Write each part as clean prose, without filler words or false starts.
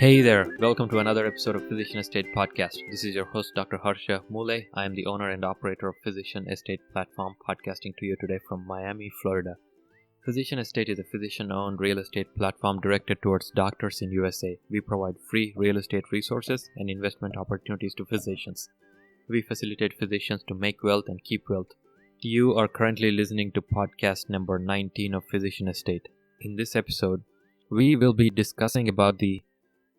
Hey there, welcome to another episode of PhysicianEstate podcast. This is your host, Dr. Harsha Mule. I am the owner and operator of PhysicianEstate platform, podcasting to you today from Miami, Florida. PhysicianEstate is a physician-owned real estate platform directed towards doctors in USA. We provide free real estate resources and investment opportunities to physicians. We facilitate physicians to make wealth and keep wealth. You are currently listening to podcast number 19 of PhysicianEstate. In this episode, we will be discussing about the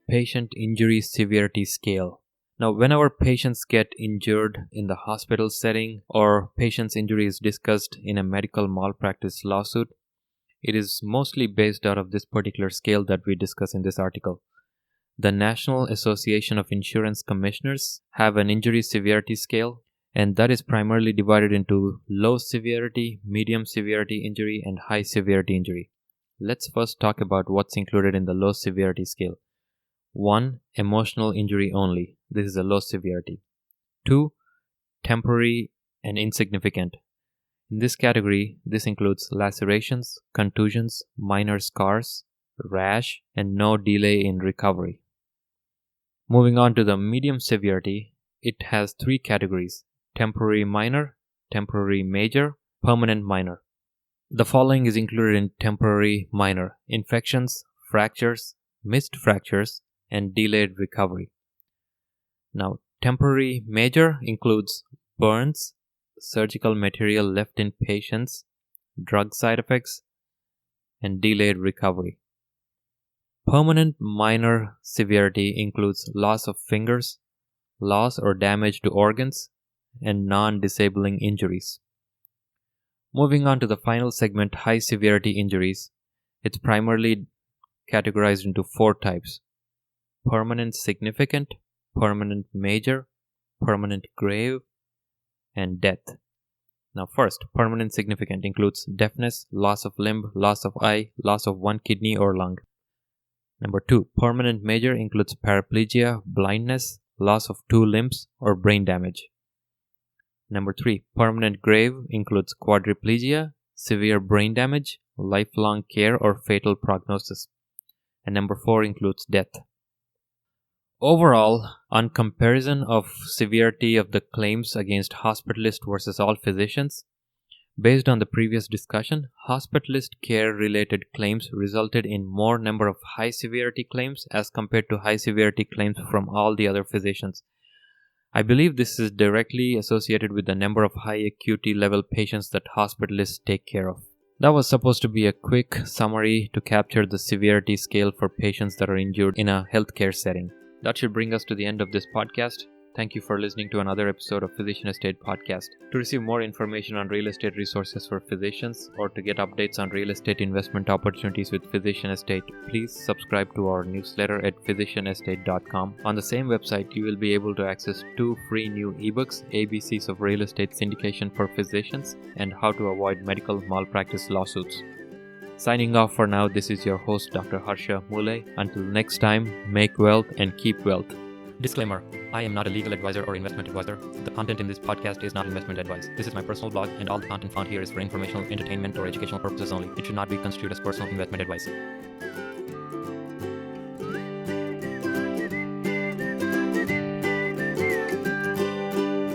patient injury severity scale. Now, whenever patients get injured in the hospital setting or patient's injury is discussed in a medical malpractice lawsuit, it is mostly based out of this particular scale that we discuss in this article. The National Association of Insurance Commissioners have an injury severity scale, and that is primarily divided into low severity, medium severity injury, and high severity injury. Let's first talk about what's included in the low severity scale. 1. Emotional injury only. This is a low severity. 2. Temporary and insignificant. In this category, this includes lacerations, contusions, minor scars, rash, and no delay in recovery. Moving on to the medium severity, it has 3 categories: temporary minor, temporary major, permanent minor. The following is included in temporary minor: infections, fractures, missed fractures, and delayed recovery. Now, temporary major includes burns, surgical material left in patients, drug side effects, and delayed recovery. Permanent minor severity includes loss of fingers, loss or damage to organs, and non-disabling injuries. Moving on to the final segment, high severity injuries. It's primarily categorized into 4 types: permanent significant, permanent major, permanent grave, and death. Now first, permanent significant includes deafness, loss of limb, loss of eye, loss of 1 kidney or lung. Number 2, permanent major includes paraplegia, blindness, loss of 2 limbs, or brain damage. Number 3, permanent grave includes quadriplegia, severe brain damage, lifelong care, or fatal prognosis. And number 4 includes death. Overall, on comparison of severity of the claims against hospitalist versus all physicians, based on the previous discussion, hospitalist care-related claims resulted in more number of high-severity claims as compared to high-severity claims from all the other physicians. I believe this is directly associated with the number of high-acuity level patients that hospitalists take care of. That was supposed to be a quick summary to capture the severity scale for patients that are injured in a healthcare setting. That should bring us to the end of this podcast. Thank you for listening to another episode of PhysicianEstate podcast. To receive more information on real estate resources for physicians or to get updates on real estate investment opportunities with PhysicianEstate, please subscribe to our newsletter at PhysicianEstate.com. On the same website, you will be able to access 2 free new eBooks, ABCs of Real Estate Syndication for Physicians and How to Avoid Medical Malpractice Lawsuits. Signing off for now, this is your host, Dr. Harsha Mule. Until next time, make wealth and keep wealth. Disclaimer: I am not a legal advisor or investment advisor. The content in this podcast is not investment advice. This is my personal blog, and all the content found here is for informational, entertainment, or educational purposes only. It should not be construed as personal investment advice.